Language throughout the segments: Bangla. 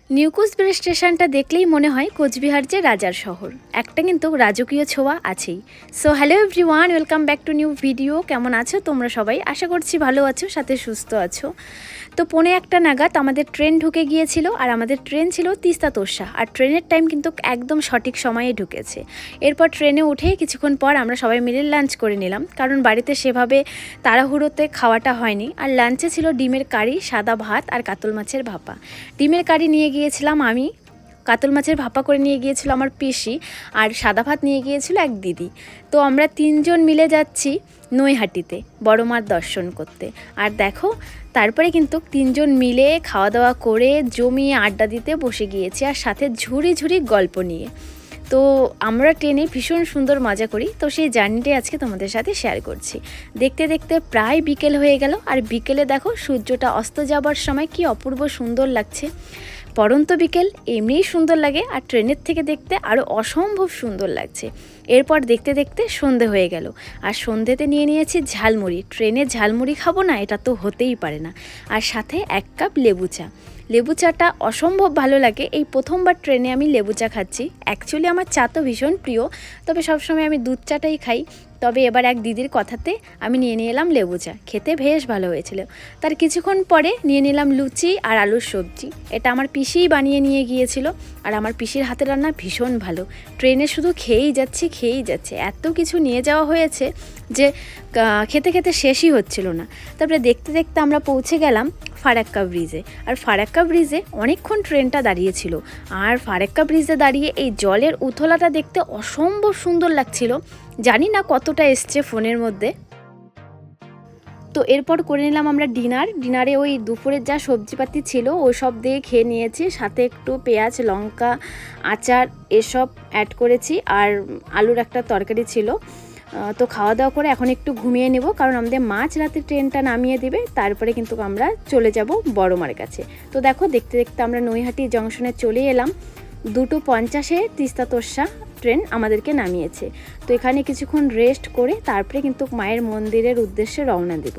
নিউ কোচবিহার স্টেশনটা দেখলেই মনে হয় কোচবিহার যে রাজার শহর, একটা কিন্তু রাজকীয় ছোঁয়া আছেই। So hello everyone, welcome back to new video. কেমন আছো তোমরা সবাই? আশা করছি ভালো আছো, সাথে সুস্থ আছো। তো 1:45 নাগাদ আমাদের ট্রেন ঢুকে গিয়েছিল, আর আমাদের ট্রেন ছিল তিস্তা তোরসা, আর ট্রেনের টাইম কিন্তু একদম সঠিক সময়ে ঢুকেছে। এরপর ট্রেনে উঠে কিছুক্ষণ পর আমরা সবাই মিলে লাঞ্চ করে নিলাম, কারণ বাড়িতে সেভাবে তাড়াহুড়োতে খাওয়াটা হয়নি। আর লাঞ্চে ছিল ডিমের কারি, সাদা ভাত আর কাতল মাছের ভাপা। ডিমের কারি নিয়ে গিয়েছিলাম আমি, কাতল মাছের ভাপা করে নিয়ে গিয়েছিল আমার পিসি, আর সাদা ভাত নিয়ে গিয়েছিল এক দিদি। তো আমরা 3 জন মিলে যাচ্ছি নৈহাটিতে বড় মার দর্শন করতে। আর দেখো, তারপরে কিন্তু 3 জন মিলে খাওয়া দাওয়া করে জমিয়ে আড্ডা দিতে বসে গিয়েছি, আর সাথে ঝুড়ি ঝুড়ি গল্প নিয়ে। তো আমরা ট্রেনে ভীষণ সুন্দর মজা করি, তো সেই জার্নিটাই আজকে তোমাদের সাথে শেয়ার করছি। দেখতে দেখতে প্রায় বিকেল হয়ে গেল, আর বিকেলে দেখো সূর্যটা অস্ত যাবার সময় কি অপূর্ব সুন্দর লাগছে। পড়ন্ত বিকেল এমনিই সুন্দর লাগে, আর ট্রেনের থেকে দেখতে আরও অসম্ভব সুন্দর লাগছে। এরপর দেখতে দেখতে সন্ধে হয়ে গেল, আর সন্ধেতে নিয়ে নিয়েছি ঝালমুড়ি। ট্রেনে ঝালমুড়ি খাবো না, এটা তো হতেই পারে না। আর সাথে 1 কাপ লেবু চা। লেবু চাটা অসম্ভব ভালো লাগে। এই প্রথমবার ট্রেনে আমি লেবু চা খাচ্ছি। অ্যাকচুয়ালি আমার চা তো ভীষণ প্রিয়, তবে সবসময় আমি দুধ চাটাই খাই। তবে এবার এক দিদির কথাতে আমি নিয়ে এলাম লেবু চা। খেতে বেশ ভালো হয়েছিল। তার কিছুক্ষণ পরে নিয়ে নিলাম লুচি আর আলুর সবজি। এটা আমার পিসিই বানিয়ে নিয়ে গিয়েছিল, আর আমার পিসির হাতের রান্না ভীষণ ভালো। ট্রেনে শুধু খেয়েই যাচ্ছে, এত কিছু নিয়ে যাওয়া হয়েছে যে খেতে খেতে শেষই হচ্ছিল না। তারপরে দেখতে দেখতে আমরা পৌঁছে গেলাম ফারাক্কা ব্রিজে। আর ফারাক্কা ব্রিজে অনেকক্ষণ ট্রেনটা দাঁড়িয়েছিল, আর ফারাক্কা ব্রিজে দাঁড়িয়ে এই জলের উথলাটা দেখতে অসম্ভব সুন্দর লাগছিল। জানি না কতটা এসছে ফোনের মধ্যে। তো এরপর করে নিলাম আমরা ডিনারে ওই দুপুরের যা সবজিপাতি ছিল ওই সব দিয়ে খেয়ে নিয়েছি, সাথে একটু পেঁয়াজ, লঙ্কা, আচার এসব অ্যাড করেছি, আর আলুর একটা তরকারি ছিল। তো খাওয়া দাওয়া করে এখন একটু ঘুমিয়ে নেব, কারণ আমাদের রাতে ট্রেনটা নামিয়ে দেবে। তারপরে কিন্তু আমরা চলে যাব বড়মার কাছে। তো দেখো, দেখতে দেখতে আমরা নৈহাটি জংশনে চলে এলাম। 2:50 তিস্তা তোরসা ট্রেন আমাদেরকে নামিয়েছে। তো এখানে কিছুক্ষণ রেস্ট করে তারপরে কিন্তু মায়ের মন্দিরের উদ্দেশ্যে রওনা দেব।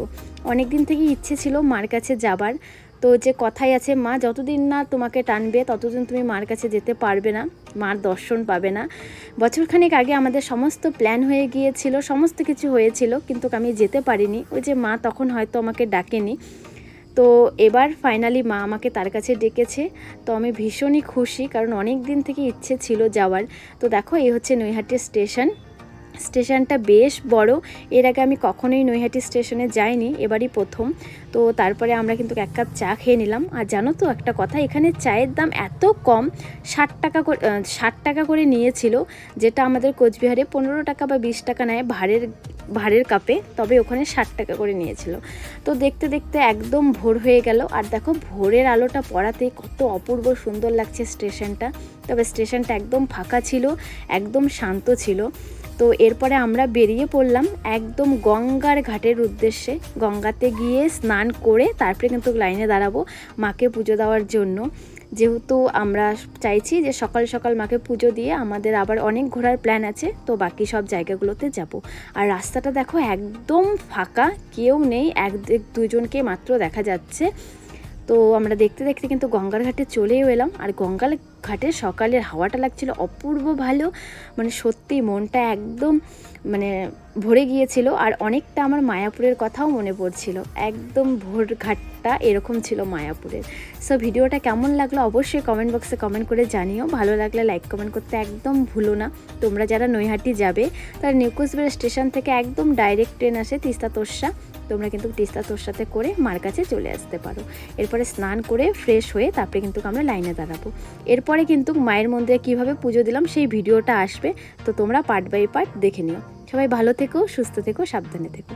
অনেক দিন থেকে ইচ্ছে ছিল মার কাছে যাবার। তো যে কথাই আছে, মা যতদিন না তোমাকে টানবে ততদিন তুমি মার কাছে যেতে পারবে না, মার দর্শন পাবে না। বছরখানেক আগে আমাদের সমস্ত প্ল্যান হয়ে গিয়েছিল, সমস্ত কিছু হয়েছিল, কিন্তু আমি যেতে পারিনি। ওই যে মা তখন হয়তো আমাকে ডাকেনি। তো এবার ফাইনালি মা আমাকে তার কাছে ডেকেছে। তো আমি ভীষণই খুশি, কারণ অনেক দিন থেকে ইচ্ছে ছিল যাওয়ার। তো দেখো, এই হচ্ছে নৈহাটি স্টেশনটা বেশ বড়। এর আগে আমি কখনোই নৈহাটি স্টেশনে যাইনি, এবারই প্রথম। তো তারপরে আমরা কিন্তু 1 কাপ চা খেয়ে নিলাম। আর জানো তো একটা কথা, এখানে চায়ের দাম এত কম, 60 টাকা করে নিয়েছিল, যেটা আমাদের কোচবিহারে 15 টাকা বা 20 টাকা নেয় ভাড়ের কাপে, তবে ওখানে 60 টাকা করে নিয়েছিল। তো দেখতে দেখতে একদম ভোর হয়ে গেল, আর দেখো ভোরের আলোটা পড়াতে কত অপূর্ব সুন্দর লাগছে স্টেশনটা। তবে স্টেশনটা একদম ফাঁকা ছিল, একদম শান্ত ছিল। তো এরপরে আমরা বেরিয়ে পড়লাম একদম গঙ্গার ঘাটের উদ্দেশ্যে। গঙ্গাতে গিয়ে স্নান করে তারপরে কিন্তু লাইনে দাঁড়াবো মাকে পুজো দেওয়ার জন্য। যেহেতু আমরা চাইছি যে সকাল সকাল মাকে পুজো দিয়ে আমাদের আবার অনেক ঘোরার প্ল্যান আছে, তো বাকি সব জায়গাগুলোতে যাব। আর রাস্তাটা দেখো একদম ফাঁকা, কেউ নেই, 1-2 জনকে মাত্র দেখা যাচ্ছে। তো আমরা দেখতে দেখতে কিন্তু গঙ্গার ঘাটে চলেও এলাম। আর গঙ্গার ঘাটে সকালের হাওয়াটা লাগছিল অপূর্ব ভালো, মানে সত্যি মনটা একদম ভরে গিয়েছিল। আর অনেকটা আমার মায়াপুরের কথাও মনে পড়ছিল, একদম ভোর ঘাটটা এরকম ছিল মায়াপুরের। সো ভিডিওটা কেমন লাগলো অবশ্যই কমেন্ট বক্সে কমেন্ট করে জানিও। ভালো লাগলে লাইক কমেন্ট করতে একদম ভুলো না। তোমরা যারা নৈহাটি যাবে তারা নিউ কোচবিহার স্টেশন থেকে একদম ডাইরেক্ট ট্রেন আসে তিস্তা তোরসা। তোমরা কিন্তু তিস্তা তোরসাতে করে মার কাছে চলে আসতে পারো। এরপরে স্নান করে ফ্রেশ হয়ে তারপরে কিন্তু আমরা লাইনে দাঁড়াবো। এরপরে কিন্তু মায়ের মন্দিরে কীভাবে পুজো দিলাম সেই ভিডিওটা আসবে, তো তোমরা পার্ট বাই পার্ট দেখে নিও। সবাই ভালো থেকো, সুস্থ থেকো, সাবধানে থেকো।